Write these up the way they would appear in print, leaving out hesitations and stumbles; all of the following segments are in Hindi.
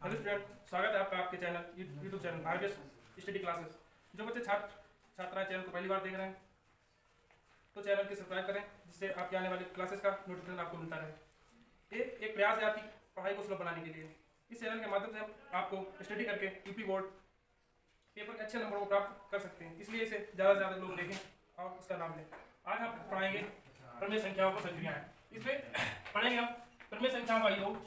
हेलो स्टूडेंट, स्वागत है आपका आपके channel YouTube channel RBS study classes. जो बच्चे छात्राएं चैनल को पहली बार देख रहे हैं तो चैनल को सब्सक्राइब करें, जिससे आपके आने वाली क्लासेस का नोटिफिकेशन आपको मिलता रहे। एक प्रयास है आपकी पढ़ाई को सुलभ बनाने के लिए। इस चैनल के माध्यम से हम आपको स्टडी करके यूपी बोर्ड पेपर के अच्छे नंबरों को प्राप्त कर सकते हैं, इसलिए इसे ज़्यादा से ज़्यादा लोग देखें और उसका नाम लें। आज हम पढ़ाएंगे प्रमेय संख्याओं को संक्रियाएं। इसमें पढ़ेंगे हम प्रमेय संख्याओं का योग,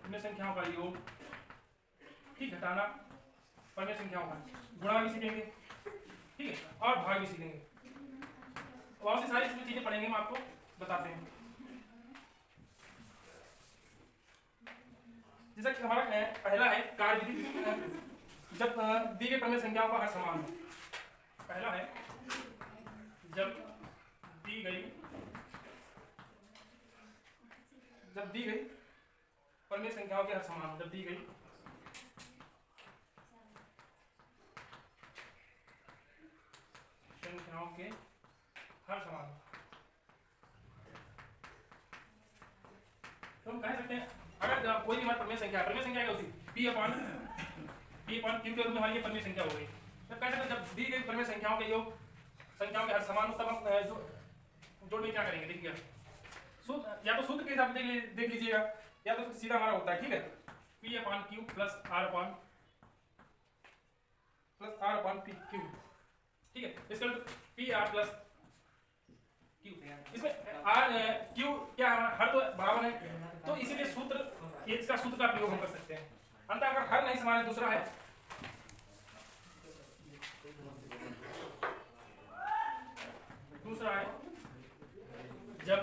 प्रमेय संख्याओं का योग, ठीक घटाना, प्रमेय संख्याओं का गुणा भी सीखेंगे, ठीक है, और भाग भी सीखेंगे। और से सारी चीजें पढ़ेंगे, हम आपको बताते हैं। जैसा कि हमारा पहला है कार्य विधि, जब दी गई प्रमेय संख्याओं का हर समान हो। पहला है जब दी गई प्रमेय संख्याओं के हर समान हो। जब दी गई संख्याओं के हर समान हो, तो हम कह सकते हैं अगर कोई भी हमारी प्रमेय संख्या क्या होती है p अपॉन q के रूप में हमारी ये प्रमेय संख्या हो गई। तो कह सकते हैं जब दी गई प्रमेय संख्याओं के योग संख्याओं के हर समान हो, तब हम जोड़ने क्या करेंगे। देखिए या तो सूत्र के हिसाब से देख लीजिएगा, या तो सीधा हमारा होता है, ठीक है, p upon q plus r upon p q, ठीक है, इसका p r प्लस q। इसमें r q क्या है, हर तो बराबर है, तो इसीलिए सूत्र इसका सूत्र का प्रयोग हम कर सकते हैं। अंततः अगर हर नहीं समान है, दूसरा है जब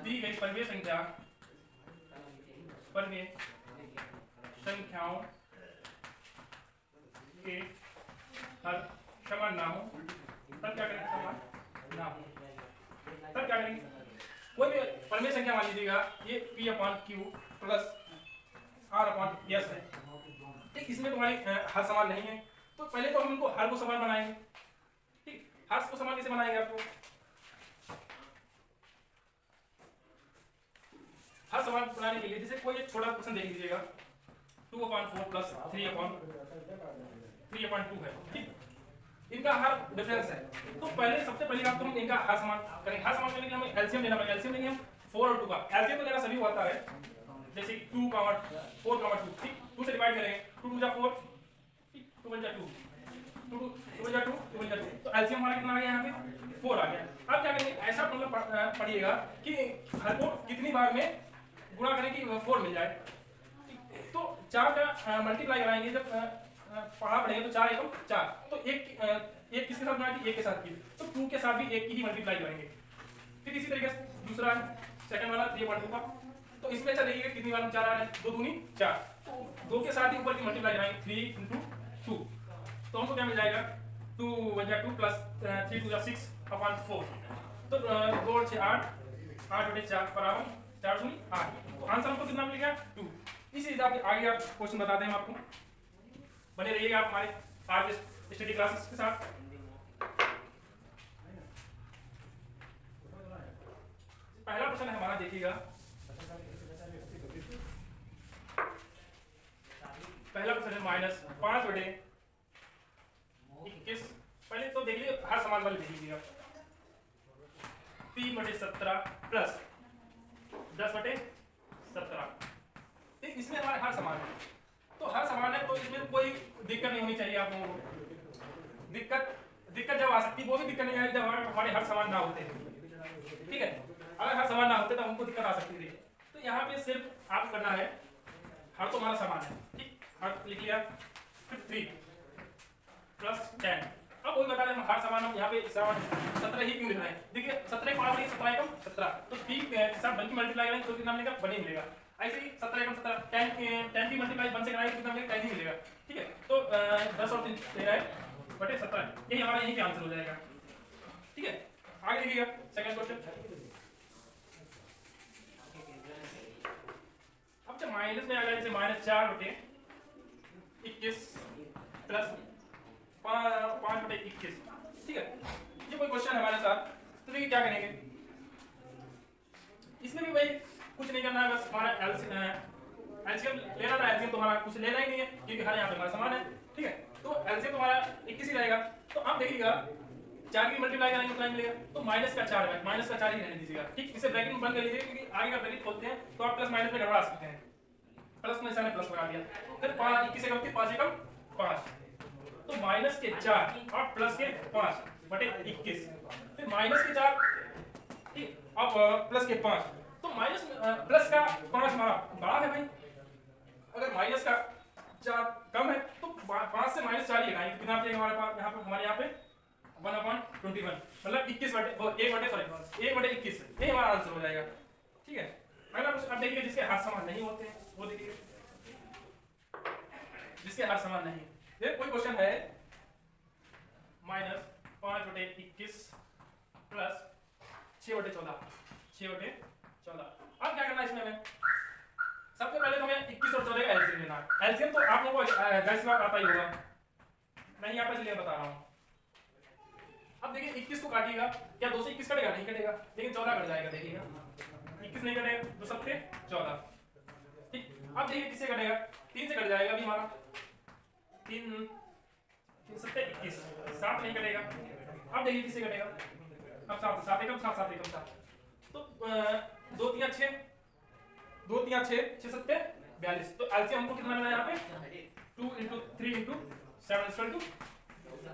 दी गई प्रमेय संख्याओं के हर समान ना हो, तब क्या करेंगे, समान ना हो तब क्या करेंगे। कोई भी प्रमेय संख्या मान लीजिएगा, ये p upon q plus r upon s है, ठीक, इसमें तुम्हारी हर समान नहीं है, तो पहले तो हम इनको हर को समान बनाएंगे। ठीक, हर को समान कैसे बनाएंगे, आपको हर समान बनाने के लिए जैसे कोई एक छोटा क्वेश्चन देख लीजिएगा, 2/4 प्लस 3/2 है, ठीक, इनका हर डिफरेंस है। तो पहले सबसे पहले बात तो हम इनका हर समान करेंगे। हर समान करने के लिए हमें एलसीएम लेना पड़ेगा। एलसीएम लेंगे हम 4 और 2 का। एलसीएम तो लेना सभी होता है, जैसे 2, 4, 2, ठीक, 2 से डिवाइड करेंगे, 2 2 जा 4, ठीक, 2 1 जा 2, 2 2 जा 2, 2 1 जा 2, तो एलसीएम हमारा कितना आ गया, यहाँ पे 4 आ गया। अब क्या करेंगे, ऐसा मतलब पढ़िएगा कि हर को कितनी बार में गुणा करें कि 4 मिल जाए। तो 4 का मल्टीप्लाई कराएंगे, जब पढ़ा पड़ेगा तो 4 एकम 4, तो एक किसके साथ बनाएंगे, 1 के साथ की, तो 2 के साथ भी 1 की ही मल्टीप्लाई करेंगे। फिर इसी तरीके से दूसरा सेकंड वाला 3/2 का, तो इसमें अच्छा देखिएगा कितनी बार 4 आ रहा है, 2 दूनी 4, 2 के साथ ही ऊपर की मल्टीप्लाई कराएंगे, 3 × 2, तो हमको क्या मिल जाएगा, 2 1 जा 2 प्लस 3 2 जा 6/4, तो 2 6 8 8/4 बराबर 4 दूनी 8, तो आंसर हमको कितना मिल गया, 2। इसी हिसाब से आगे आप क्वेश्चन बताते हैं हम आपको, बने रहिएगा आप हमारे आज स्टडी क्लासेस के साथ। पहला क्वेश्चन है हमारा, देखिएगा पहला क्वेश्चन है -5/21। पहले तो देख लीजिए हर समान वाले देख लीजिएगा, 3/17 प्लस 10/17, ठीक, इसमें हमारे हर समान है, तो हर समान है, तो इसमें कोई दिक्कत नहीं होनी चाहिए आप लोगों को। दिक्कत जब आ सकती है, वो भी दिक्कत नहीं आएगी जब हमारे हर समान ना होते, ठीक है, अगर हर समान ना होते तो हमको दिक्कत आ सकती थी। तो यहाँ पे सिर्फ आप करना है, हर तो हमारा समान है, ठीक, हर लिख लिया, फिर 3 प्लस 10। अब वही बता दें, हम हर समान, हम यहाँ पे 17 ही क्यों लिख रहे हैं, देखिए 17 पावर 17 एकम 17, तो 3 के साथ बल्कि मल्टीप्लाई करेंगे तो कितना मिलेगा, 1 ही मिलेगा। ऐसे ही 17 एकम 17, 10 की मल्टीप्लाई 1 से कराएंगे तो कितना मिलेगा, 10 ही मिलेगा, ठीक है। तो 10 और 3 13/17, यही हमारा यहीं पे आंसर हो जाएगा, ठीक है। आगे देखिएगा सेकंड क्वेश्चन। अब जब माइनस में आ गया, जैसे -4/21 प्लस 5/21, ठीक है। ये कोई क्वेश्चन है हमारे साथ, तो देखिए क्या करेंगे, इसमें भी भाई कुछ नहीं करना है, बस हमारा एलसीएम लेना था। एलसीएम तो हमारा कुछ लेना ही नहीं है क्योंकि हर यहाँ पे हमारा समान है, ठीक है। तो एलसीएम तो हमारा 21 ही रहेगा। तो आप देखिएगा 4 की मल्टीप्लाई करेंगे तो मिलेगा, तो -4 है, -4 ही रहने दीजिएगा, ठीक। इसे ब्रैकेट में बंद कर लीजिए क्योंकि आगे का ब्रैकेट खोलते हैं तो आप प्लस माइनस में गड़बड़ा सकते हैं। प्लस में मैंने प्लस लगा दिया, फिर 21 से कम की 5 एकम 5, तो -4 और प्लस के 5/21, फिर -4, ठीक, अब प्लस के 5, तो प्लस का 5 हमारा बड़ा है भाई, अगर माइनस का 4 कम है तो 5 से -4 ही लगाएंगे, कितना बचेगा हमारे पास यहाँ पे, हमारे यहाँ पे 1/21, मतलब 1/21, ये हमारा आंसर हो जाएगा, ठीक है। अगला क्वेश्चन अब देखिए, जिसके हाथ समान नहीं होते हैं वो देखिए, जिसके हाथ समान नहीं, ये कोई क्वेश्चन है -5/21 प्लस 6/14, अब क्या करना है इसमें हमें, सबसे पहले तो हमें 21 और 14 का एलसीएम लेना है। एलसीएम तो आप लोगों को जाहिर सी बात आता ही होगा, नहीं आता इसलिए बता रहा हूँ। अब देखिए 21 को काटिएगा, क्या 2 से 21 कटेगा? नहीं कटेगा, लेकिन 14 कट जाएगा, देखिएगा 21 नहीं कटेगा तो 7 से 14, ठीक। अब देखिए किससे कटेगा, 3 से कट जाएगा अभी हमारा, 3 7 21, 7 नहीं कटेगा। अब देखिए किससे कटेगा, अब 7 एकम 7, 7 एकम 7, तो 2 3 6, 2 3 6, 6 7 42, तो एलसीएम हमको कितना मिला यहाँ पे, 2 × 3 × 7 =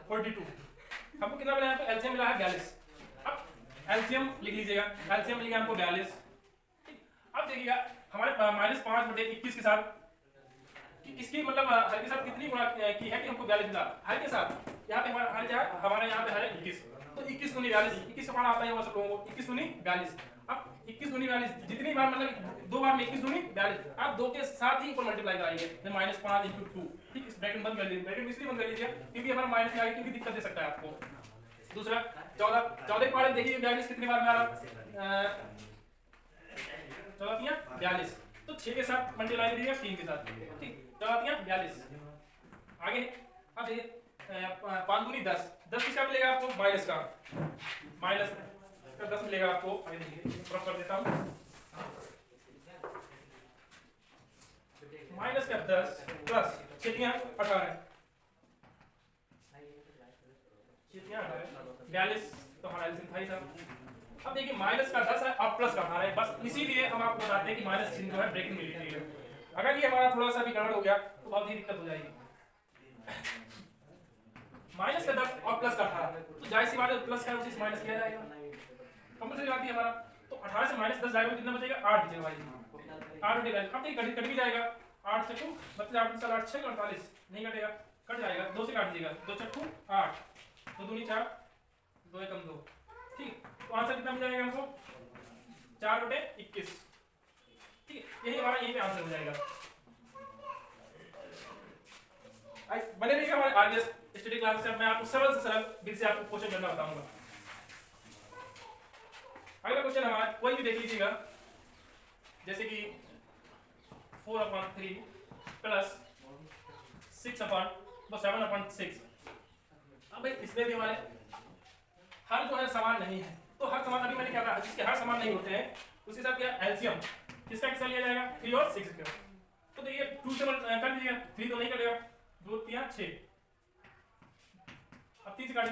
42, हमको कितना मिला यहाँ पे, एलसीएम मिला है 42। अब एलसीएम लिख लीजिएगा, एलसीएम मिलेगा हमको 42, ठीक। अब देखिएगा हमारे -5/21 के साथ इसकी मतलब हर के साथ कितनी गुणा की है कि हमको 42 मिला, हर के साथ, यहाँ पे हमारे यहाँ पे है 21, तो 21 दूनी 42, 21 का मान आता है सब लोगों को, 21 दूनी 42। अब 21 दूनी 42 जितनी बार, मतलब 2 बार में 21 दूनी 42, आप 2 के साथ ही ऊपर मल्टीप्लाई कराइए, -5 × 2, ठीक। इस ब्रैकेट बंद कर लीजिए, ब्रैकेट इसलिए बंद कर लीजिए क्योंकि हमारा माइनस में आएगा, क्योंकि दिक्कत दे सकता है आपको। दूसरा 14 के पारे देखिए 42 कितनी बार में आ रहा, 14 × 42, तो 6 के साथ मल्टीप्लाई कीजिएगा 3 के साथ, ठीक, 14 × 42। आगे अब देखिए 5 दूनी 10, 10 किसका मिलेगा आपको, माइनस का 10 मिलेगा आपको। आगे देखिए क्रॉस कर देता हूं, -10 प्लस 6 18, 42, तो हमारा एलसीएम था ही था। अब देखिए -10 है और प्लस का 18 है, बस इसीलिए हम आपको बताते हैं कि माइनस चिन्ह जो है ब्रैकेट में लीजिएगा। अगर ये हमारा थोड़ा सा भी गड़बड़ हो गया तो बहुत ही दिक्कत हो जाएगी। -10 और प्लस का 18, तो जाहिर सी बात है प्लस का उसी से माइनस किया जाएगा, कंपल्सरी बात है हमारा। तो 18 से -10 जाएगा तो कितना बचेगा, 8 बचेगा भाई, 8 बचेगा। अब देखिए कट भी जाएगा, 8 × 2 मतलब 8 × 8 6 48, नहीं कटेगा, कट जाएगा, 2 से काट दीजिएगा, 2 × 2 8, 2 दूनी 4, 2 एकम 2, ठीक। तो आंसर कितना मिल जाएगा हमको, 4/21, ठीक है। यही हमारा यही पे आंसर हो जाएगा। बने रहिएगा हमारे आरबीएस स्टडी क्लास से, मैं आपको सरल से सरल विधि से आपको क्वेश्चन करना बताऊंगा। अगला क्वेश्चन हमारा कोई भी देख लीजिएगा, जैसे कि 4/3 प्लस 7/6। अब भाई इसमें भी हमारे हर जो है समान नहीं है, तो हर समान अभी मैंने क्या कहा, जिसके हर समान नहीं होते हैं उसके साथ क्या एलसीएम किसका किसका लिया जाएगा, 3 और 6 का। तो देखिए 2 से कर दीजिएगा, 3 तो नहीं कटेगा, 2 3 6, अब 3 से काट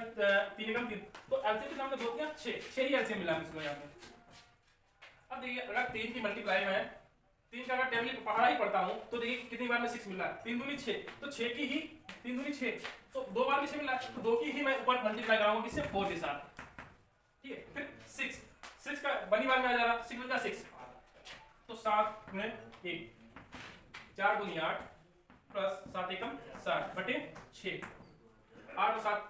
3 एकम 3, तो एलसीएम कितना हमने 2 3 6 ही एलसीएम मिला इसको यहाँ पे। अब देखिए अगर 3 की मल्टीप्लाई में 3 का अगर टेबल पहाड़ा ही पढ़ता हूँ तो देखिए कितनी बार में 6 मिल रहा है, 3 दूनी 6, तो 6 की ही 3 दूनी 6, तो 2 बार में 6 मिल रहा है, तो 2 की ही मैं ऊपर मल्टीप्लाई कराऊंगा किससे, 4 के साथ, ठीक है। फिर 6 का बनी बार में आ जा रहा, 6 बचा 6, तो 7 × 1, 4 दूनी 8 प्लस 7 एकम 60/6, 8 और 7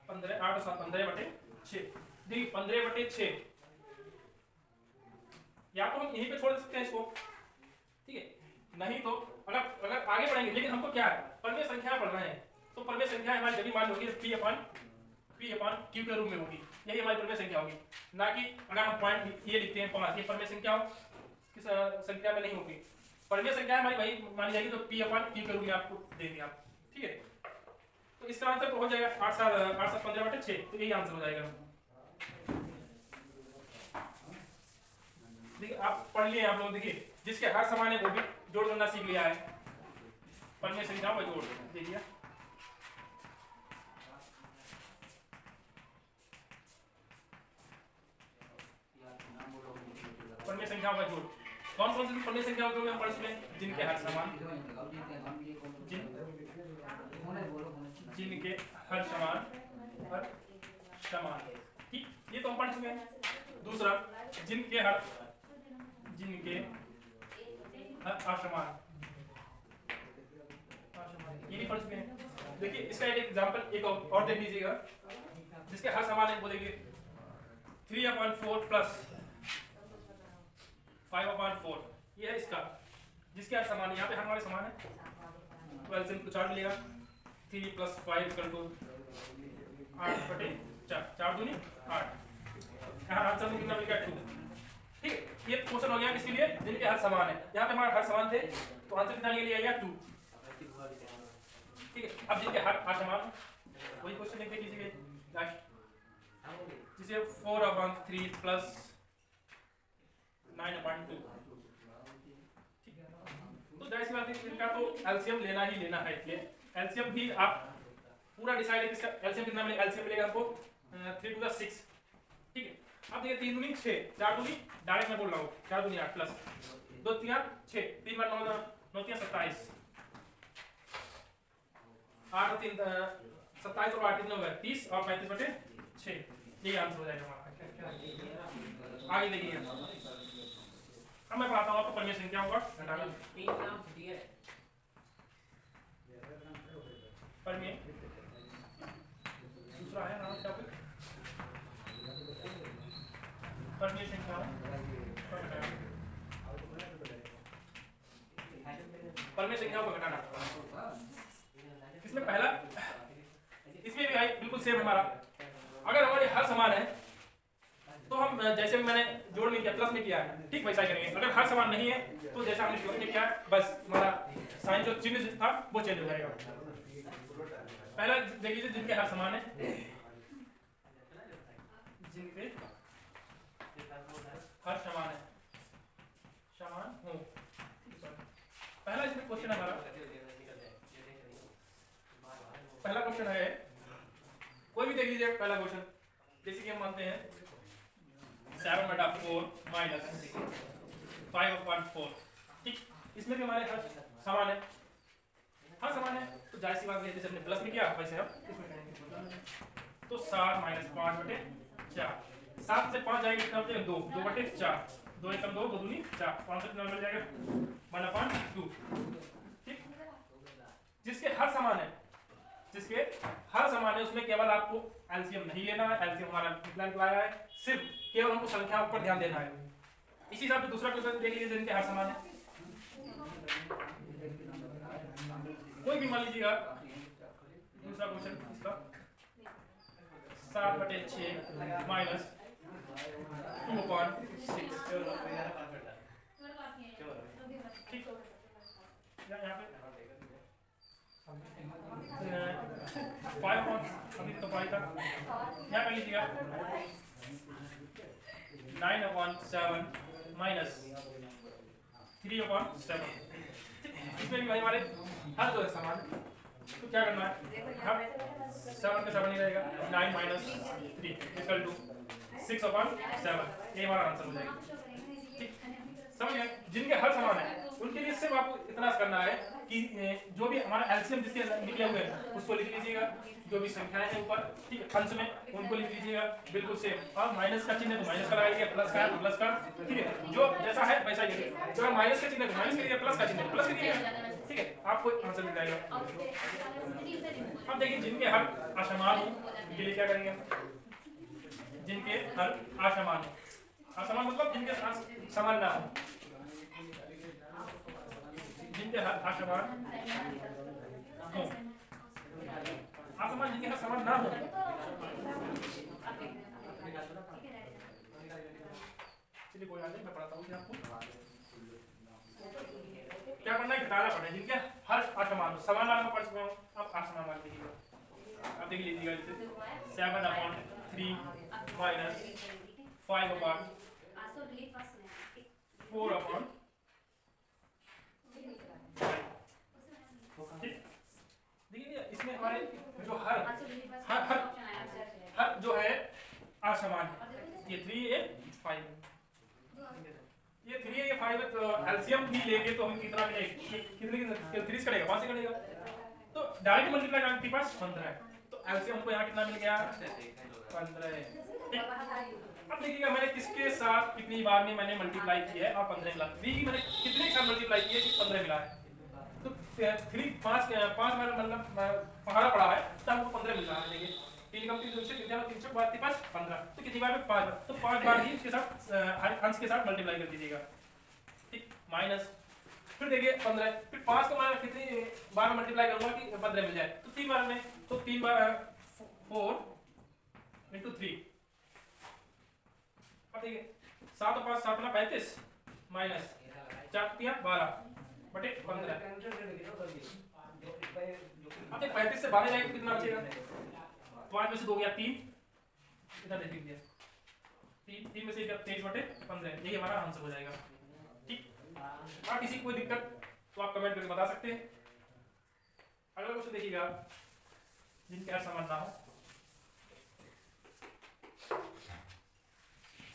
15, 8 और 7 15/6, देखिए 15/6, या तो हम यहीं पे छोड़ सकते हैं इसको, ठीक है, नहीं तो अगर आगे बढ़ेंगे, लेकिन हमको क्या है, परमेय संख्या पढ़ रहे हैं, तो परमेय संख्या हमारी जब भी मान होगी P/Q के रूप में होगी, यही हमारी परमेय संख्या होगी, ना कि अगर हम पॉइंट ये लिखते हैं 5, ये परमेय संख्या हो, किस संख्या में नहीं होगी। परमेय संख्या हमारी वही मानी जाएगी तो P/Q के रूप में आपको देंगे आप। ठीक है, तो इसका आंसर तो हो जाएगा 8 7 15/6, तो यही आंसर हो जाएगा। देखिए आप पढ़ लिए आप लोग, देखिए जिसके हर समान है वो भी जोड़ करना सीख लिया है। परिमेय संख्याओं का जोड़ देखिए, परिमेय संख्याओं का जोड़ कौन कौन सी परिमेय संख्याओं का जोड़ हम पढ़ चुके हैं? जिनके हर समान, जिनके हर समान हर समान, ठीक, ये तो हम पढ़ चुके हैं। दूसरा जिनके हर असमान, ये भी पढ़ चुके हैं। देखिए इसका एक एग्जांपल एक और देख लीजिएगा, जिसके हर समान है वो देखिए 3/4 प्लस 5/4, ये है इसका जिसके हर समान है। यहाँ पे हमारे समान है तो एलसीएम को 4 मिलेगा। 3 + 5 = 8/4, 4 दूनी 8, यहाँ आंसर में कितना मिलेगा 2। ठीक है, ये क्वेश्चन हो गया किसके लिए? जिनके हर समान है। यहाँ पे हमारे हर समान थे तो आंसर कितना निकल आएगा 2। ठीक है, अब जिनके हर असमान वही क्वेश्चन लिख लीजिए लास्ट, जिसे 4/3 + 9/2। ठीक है, तो जाहिर सी बात है इनका तो एलसीएम लेना ही लेना है। इसलिए एलसीएम भी आप पूरा डिसाइड है किसका एलसीएम कितना मिलेगा। एलसीएम मिलेगा आपको 3 × 6। ठीक है, अब देखिए 3 दूनी 6, 4 दूनी डायरेक्ट मैं बोल रहा हूँ 4 दूनी 8 प्लस 2 3 6, 3 × 9 9 3 27, 8 और 3 27 और 8 कितना होगा 30 और 35/6, यही आंसर हो जाएगा हमारा। आगे देखिए, अब मैं पढ़ाता हूँ आपको परिमेय संख्याओं का घटाना। परिमेय दूसरा है नाम टॉपिक परिमेय संख्याओं का घटाना। परिमेय संख्याओं का घटाना इसमें पहला, इसमें भी भाई बिल्कुल सेम हमारा, अगर हमारे हर समान है तो हम जैसे मैंने जोड़ में किया प्लस में किया है ठीक वैसा ही करेंगे। अगर हर समान नहीं है तो जैसा हमने प्लस में किया बस हमारा साइन जो चिन्ह था वो चेंज हो जाएगा। पहला देख लीजिए, जिनके हर समान है, जिनके हर समान है, समान हो। पहला इसमें क्वेश्चन हमारा, पहला क्वेश्चन है, कोई भी देख लीजिए पहला क्वेश्चन, जैसे कि हम मानते हैं 7/4 - 5/4। ठीक, इसमें भी हमारे हर समान है, हर समान है तो जाहिर सी बात है जैसे हमने प्लस में किया वैसे हम इसमें करेंगे। तो 7 - 5/4, 7 से 5 जाएगा कितना होता है 2, 2/4, 2 × 2 2 दूनी 4, 5 से कितना मिल जाएगा 1/2। ठीक, जिसके हर समान है, जिसके हर समान है उसमें केवल आपको एलसीएम नहीं लेना है। एलसीएम हमारा कितना निकलाया है, सिर्फ केवल हमको संख्याओं पर ध्यान देना है। इसी हिसाब से दूसरा क्वेश्चन देख लीजिए, जिनके हर समान है, कोई भी मान लीजिएगा दूसरा क्वेश्चन इसका 7/6 - 2/6। ठीक, यहाँ पे 5 अभी तो 5 था, यहाँ कर लीजिएगा 9/7 - 3/7। इसमें भी भाई हमारे हर दो समान, तो क्या करना है, अब 7 का 7 नहीं रहेगा, 9 - 3 = 6/7, ये हमारा आंसर हो जाएगा। ठीक, समझ गए? जिनके हर समान है उनके लिए सिर्फ आपको इतना करना है कि जो भी हमारा एलसीएम जिसके निकले हुए हैं उसको लिख लीजिएगा, जो भी संख्याएं हैं ऊपर ठीक है अंश में उनको लिख लीजिएगा बिल्कुल सेम, और माइनस का चिन्ह है तो माइनस का लगाइए, प्लस का है तो प्लस का, ठीक है, जो जैसा है वैसा ही लिखिए। जो माइनस का चिन्ह है तो माइनस करिए, प्लस का चिन्ह है प्लस करिए, ठीक है, आपको आंसर मिल जाएगा। अब देखिए जिनके हर असमान हो उनके लिए क्या करेंगे, जिनके हर असमान हो, असमान मतलब जिनके समान ना हो, जिनके हर असमान हो, असमान जिनके हर समान ना हो, चलिए कोई बात नहीं मैं पढ़ाता हूँ आपको क्या करना है, घटाना पड़ना है। जिनके हर असमान हो, समान वाला मैं पढ़ चुका हूँ, अब आसमान वाले देखिएगा, अब देख लीजिएगा जैसे 7/3 माइनस 5/4 4/5। देखिए इसमें हमारे जो हर हर हर हर जो है आसमान है, ये 3 ये 5, ये 3 है ये 5 है, तो एलसीएम भी लेंगे तो हमें कितना मिलेगा, कितने 3 करेगा 5 से करेगा, तो डायरेक्ट मल्टीप्लाई करने के पास 15 है, तो एलसीएम हमको यहाँ कितना मिल गया 15 है। अब देखिएगा मैंने किसके साथ कितनी बार में मैंने मल्टीप्लाई किया है, और 15 मिला, देखिए मैंने कितने के साथ मल्टीप्लाई किया है कि 15 मिला है, तो 5 बार मतलब पहाड़ा पड़ा है तो हमको 15 मिल रहा है। देखिए 3 कम 3 से 3 15, तो कितनी बार में 5 बार, तो 5 बार ही इसके साथ अंश के साथ मल्टीप्लाई कर दीजिएगा, ठीक, माइनस फिर देखिए 15, फिर 5 को मैं कितनी बार में मल्टीप्लाई करूंगा कि 15 मिल जाए, तो 3 बार में, तो 3 बार 4 × 3, अब देखिए 7 और 5 7 ना 35 माइनस 4 × 12 बटे 15, अब 35 से 12 जाएगा कितना बचेगा, 5 में से 2 गया 3, इधर देख लीजिए 3 में से 23/15, यही हमारा आंसर हो जाएगा, ठीक। और किसी कोई दिक्कत तो आप कमेंट करके बता सकते हैं। अगला क्वेश्चन देखिएगा जिनके यार समझ ना हो,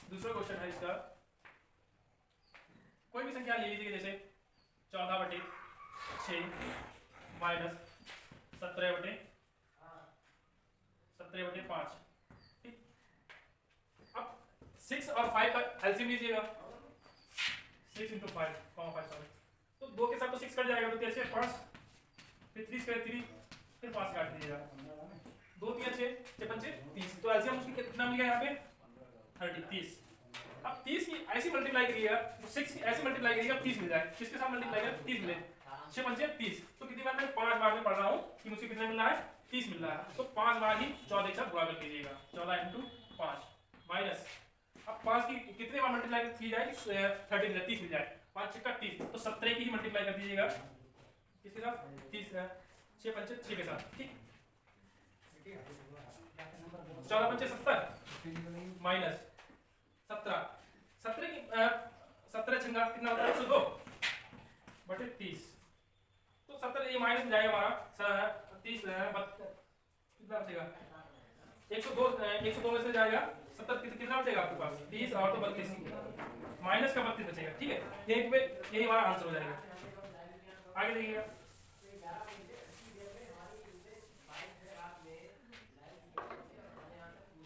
दूसरा क्वेश्चन है इसका, कोई भी संख्या ले लीजिए जैसे 14/6 माइनस 17/5, ठीक। अब 6 और 5 का एलसीएम लीजिएगा, 6 × 5 तो 2 के साथ तो 6 कट जाएगा, तो 3 6 5, फिर 3 स्क्वायर 3, फिर 5 काट दीजिएगा, 2 3 6 6 5 30, तो एलसीएम उसकी कितना मिल गया यहाँ पे 30। अब 30 की ऐसी मल्टीप्लाई करिएगा, 6 की ऐसी मल्टीप्लाई करिएगा 30 मिल जाए, किसके साथ मल्टीप्लाई करें 30 मिले, 6 5 30, तो कितनी बार मैं 5 बार में पढ़ रहा हूँ कि मुझे कितना मिल रहा है 30 मिल रहा है, तो 5 बार ही 14 के साथ गुणा कर लीजिएगा, 14 × 5 माइनस, अब 5 की कितने बार मल्टीप्लाई की जाए 30 मिल जाए, 5 6 30, तो 17 की ही मल्टीप्लाई कर दीजिएगा, किसके साथ 30 6 5 6 के साथ, ठीक। 14 5 70 माइनस 17 की 17 छंगा कितना होता है 102/30, तो 70 ये माइनस में जाएगा हमारा 30 कितना बचेगा 102 में से जाएगा 70 कितना बचेगा आपके पास 30 और तो 32 माइनस का 32 बचेगा, ठीक है, यही हमारा आंसर हो जाएगा। आगे देखिएगा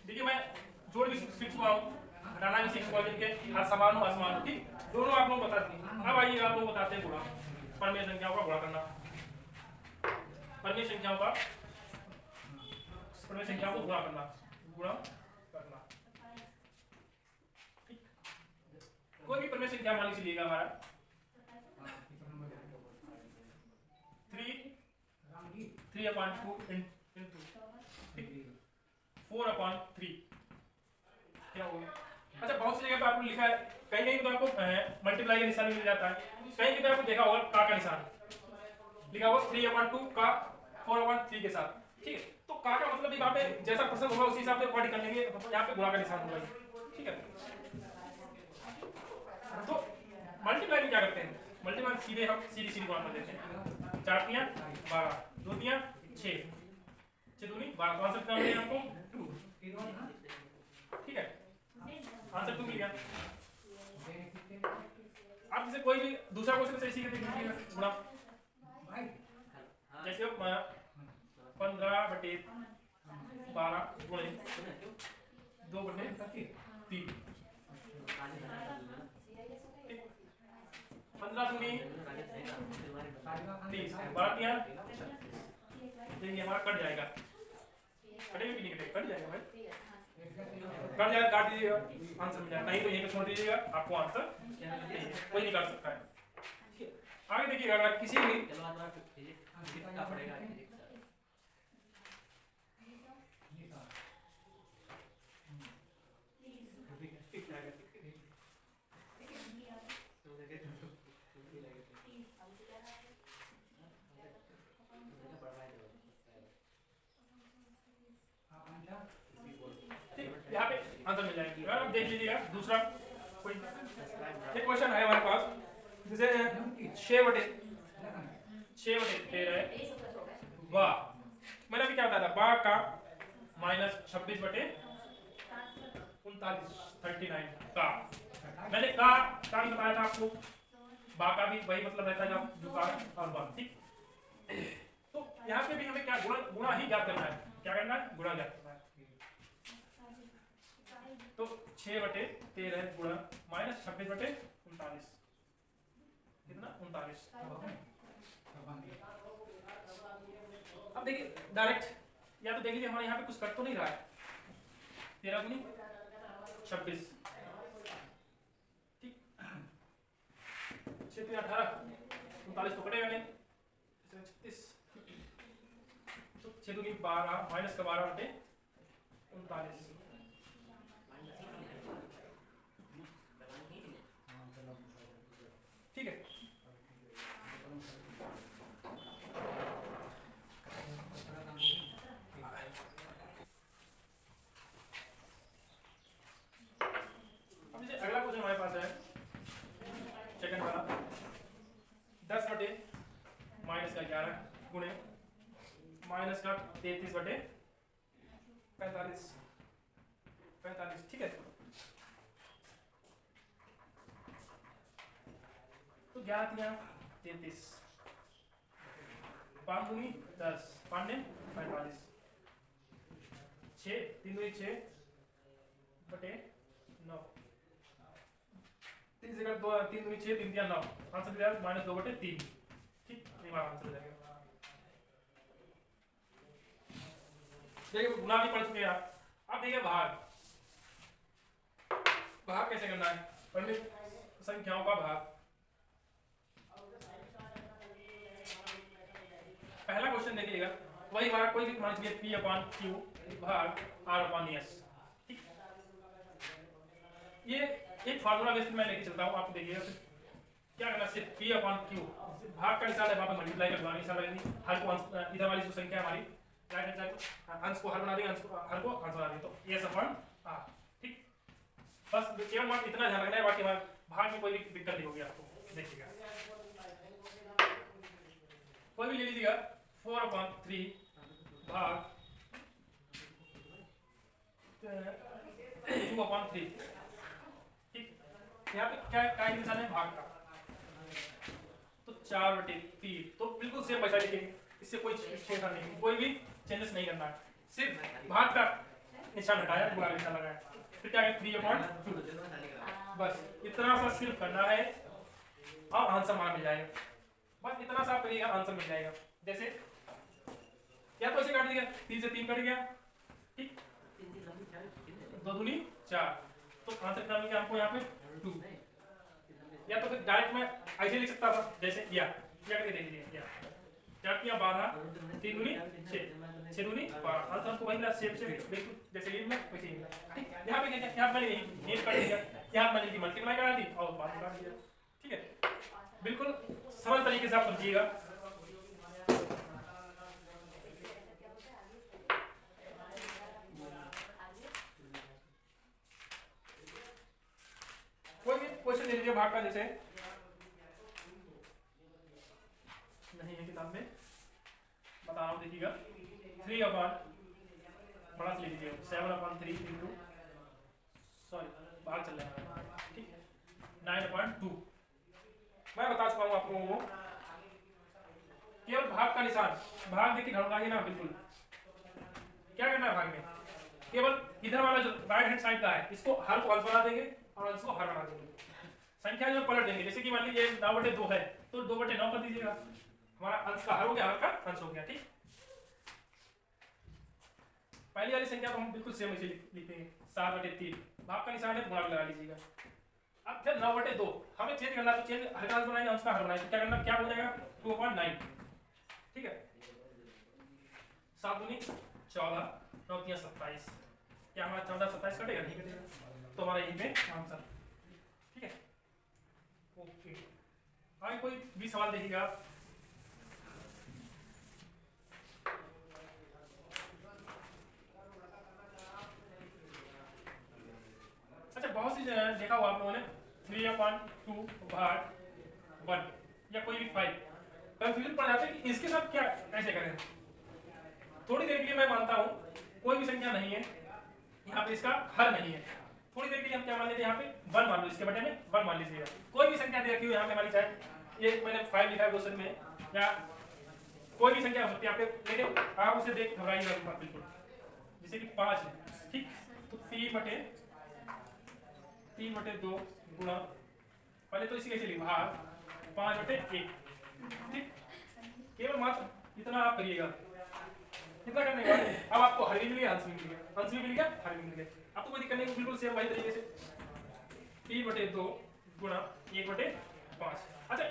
देखिए मैं जोड़ भी सीख चुका हूँ, घटाना भी सीख चुका हूँ, जिनके असमान हो असमान, ठीक, दोनों आप लोग बता दिए। अब आइएगा आप लोग बताते हैं गुणा, परमेय संख्याओं का गुणा करना, परमेय संख्याओं को गुणा करना, ठीक। कोई भी परमेय संख्या मान लीजिएगा हमारा 3/2 4/3 क्या होगा। अच्छा बहुत सी जगह पे आपने लिखा है, कहीं कहीं तो आपको मल्टीप्लाई का निशान मिल जाता है, कहीं पे आपको देखा होगा का निशान लिखा होगा 3/2 का 4/3 के साथ, ठीक है, तो का मतलब वहां पे जैसा प्रश्न होगा उसी हिसाब से पढ़ कर लेंगे, यहाँ पे गुणा का निशान होगा, ठीक है। तो मल्टीप्लाई में क्या करते हैं, मल्टीप्लाई सीधे हम सीधी गुणा कर देते हैं, 4 × 12 2 × 6 6 दूनी 12, तो आंसर कितना मिलेगा आपको 2, ठीक है, आंसर 2 मिल गया। आप जैसे कोई भी दूसरा क्वेश्चन से इसी के देखिए गुणा, जैसे 15/12 गुणे 2/3 15 दूनी 30 12 × देखिए हमारा कट जाएगा, कटेगा कि नहीं कटेगा, कट जाएगा भाई, कट जाएगा, काट दीजिएगा आंसर मिल जाएगा, नहीं तो यहीं पे छोड़ दीजिएगा, आपको आंसर कोई नहीं काट सकता है। आगे देखिएगा अगर किसी भी ठीक, यहाँ पे आंसर मिल जाएगा। अब देख लीजिएगा दूसरा कोई एक क्वेश्चन है हमारे पास, जैसे 6/13 है, वाह मैंने अभी क्या बताया था, बा का -26/39 का, मैंने का भी बताया था आपको, बा का भी वही मतलब रहता है जो का और बा, ठीक। तो यहाँ पे भी हमें क्या गुणा ही ज्ञात करना है, क्या करना है, गुणा ज्ञात करना है। तो 6/13 गुणा -26/39 कितना 39। अब देखिए डायरेक्ट या तो देख लीजिए हमारे यहाँ पे कुछ कट तो नहीं रहा है, 13 गुनी 26, ठीक, 6 3 18 39 तो कटेगा नहीं, 36, तो 6 दूनी 12 माइनस का 12/39, ठीक है। अब जैसे अगला क्वेश्चन हमारे पास है सेकंड वाला, 10/-11 गुणे -33/45, ठीक है। तो 11 33, 5 दूनी 10, 5 ने 45, 6 3 दूनी 6/9, 3 जगह 2 3 दूनी 6 3 दिया 9, आंसर दिया -2/3, ठीक, ये हमारा आंसर हो जाएगा। देखिए गुना भी पढ़ चुके हैं आप, अब देखिए भाग कैसे करना है, पहले संख्याओं का भाग। पहला क्वेश्चन देखिएगा, वही भाग कोई भी मान लीजिए P/Q भाग R/S, ठीक। ये एक फार्मूला बेस मैं लेके चलता हूँ, आपको देखिएगा क्या करना, सिर्फ P/Q भाग का निशान है, वहां पर मल्टीप्लाई का निशान लगेगी, हर को इधर वाली जो संख्या हमारी राइट हैंड साइड अंश को हर बना देंगे, अंश को हर को अंश बना देंगे, तो ये सफल आ, ठीक। बस केवल मान इतना ध्यान रखना है, बाकी भाग में कोई भी दिक्कत नहीं होगी आपको। देखिएगा कोई भी ले लीजिएगा, 4/3 भाग 2/3, ठीक। यहाँ पे क्या निशान है, भाग का, तो 4/3, तो बिल्कुल सेम पैसा लिखेंगे, इससे कोई छेड़छाड़ नहीं, कोई भी चेंजेस नहीं करना है, सिर्फ भाग का निशान हटाया, गुणा का निशान लगाया, फिर क्या है 3/2, बस इतना सा सिर्फ करना है और आंसर मान मिल जाएगा। बस इतना सा करिएगा, आंसर मिल जाएगा। जैसे क्या तो ऐसे काट दिया, 3 से 3 कट गया, ठीक, 2 दूनी 4, तो आंसर कितना मिल गया हमको यहाँ पे 2। या तो फिर डायरेक्ट मैं ऐसे लिख सकता था, जैसे या करके देख लीजिए, या 4 किया 12, 3 दूनी 6, 6 दूनी 12, आंसर हमको वही मिला, सेम बिल्कुल जैसे ये मिला वैसे ही मिला, ठीक। यहाँ पे क्या, यहाँ मैंने ये कर दिया, यहाँ मैंने की मल्टीप्लाई करा दी और बात करा दिया, ठीक है। बिल्कुल सरल तरीके से आप समझिएगा। कोई भी क्वेश्चन ले लीजिए भाग का, जैसे नहीं है किताब में, बता रहा हूँ, देखिएगा 3/, बड़ा ले लीजिए 7/3 इंटू, सॉरी भाग चल रहा है, ठीक, 9/2। मैं बता चुका हूँ आपको, वो केवल भाग का निशान, भाग देखिए ढूंढना ना, बिल्कुल क्या करना है भाग में, केवल इधर वाला जो राइट हैंड साइड का है, इसको हर को अंश बना देंगे और अंश को हर बना देंगे, संख्या जो पलट देंगे, जैसे कि मान लीजिए 9/2 है तो 2/9 कर दीजिएगा, हमारा अंश का हर हो गया, हर का अंश हो गया, ठीक। पहली वाली संख्या को हम बिल्कुल सेम ऐसे लिखेंगे, 7/3, भाग का निशान है, गुणा लगा लीजिएगा। अब फिर 9/2 हमें चेंज करना, तो चेंज हर का अंश बनाएंगे, अंश का हर बनाएंगे, तो क्या करना, क्या हो जाएगा 2/9, ठीक है। 7 दूनी 14, 9 3 27, क्या हमारा 14 27 कटेगा, नहीं कटेगा, तो हमारा यही पे आंसर, ठीक है। ओके, आगे कोई भी सवाल देखिएगा आप। देखा होगा आप लोगों ने 3/2 भाग 1 या कोई भी 5, कंफ्यूजन पड़ जाता है कि इसके साथ क्या कैसे करें। थोड़ी देर के लिए मैं मानता हूँ कोई भी संख्या नहीं है यहाँ पे, इसका हर नहीं है, थोड़ी देर के लिए हम क्या मान लेते हैं यहाँ पे 1 मान लो, इसके बटे में 1 मान लीजिएगा। कोई भी संख्या दे रखी हो यहाँ पे हमारी, चाहे ये मैंने 5 लिखा है क्वेश्चन में, या कोई भी संख्या हो सकती है आपके, लेकिन आप उसे देख घबराइएगा बिल्कुल। जैसे कि 5 है, ठीक, तो 3/2 गुणा, पहले तो इसी कैसे लिखा भाग 5/1, ठीक, केवल मात्र इतना आप करिएगा, कितना करने के बाद अब आपको हर भी मिल गया, अंश भी मिल गया, अंश भी मिल गया, हर भी मिल गया। अब तो कोई दिक्कत नहीं, बिल्कुल सेम वही तरीके से 3/2 गुणा 1/5। अच्छा,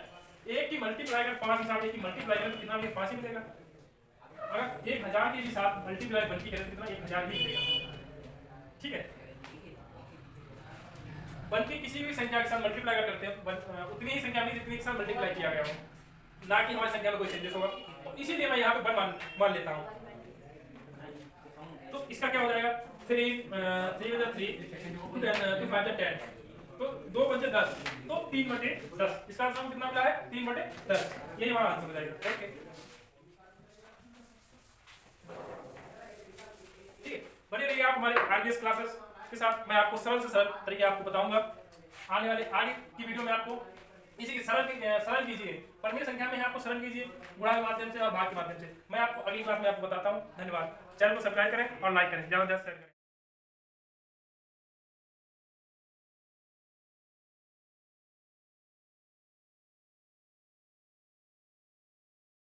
एक की मल्टीप्लाई कर 5 के साथ एक की मल्टीप्लाई कर कितना मिलेगा, 5 ही मिलेगा। अगर 1000 के साथ मल्टीप्लाई बल्कि करें तो कितना, 1000 ही मिलेगा, ठीक है। बल्कि किसी भी संख्या के साथ मल्टीप्लाई अगर करते हैं उतनी ही संख्या में जितनी के साथ मल्टीप्लाई किया गया हो, ना कि हमारी संख्या में कोई चेंजेस होगा, तो इसीलिए मैं यहाँ पे 1 मान लेता हूँ। तो इसका क्या हो जाएगा, 3 3 2 5 10, तो 2 5 10, तो 3/10, इसका आंसर कितना मिला है, 3/10, यही हमारा आंसर हो जाएगा। ओके, ठीक है, बने रहिए आप हमारे आरबीएस क्लासेस के साथ। मैं आपको सरल से सरल तरीके आपको बताऊंगा। आने वाले आगे की वीडियो में आपको इसी की सरल कीजिए, परमेय संख्या में आपको सरल कीजिए गुणा के माध्यम से और भाग के माध्यम से। मैं आपको अगली क्लास में आपको बताता हूँ। धन्यवाद। चैनल को सब्सक्राइब करें और लाइक करें, ज्यादा से ज्यादा शेयर करें।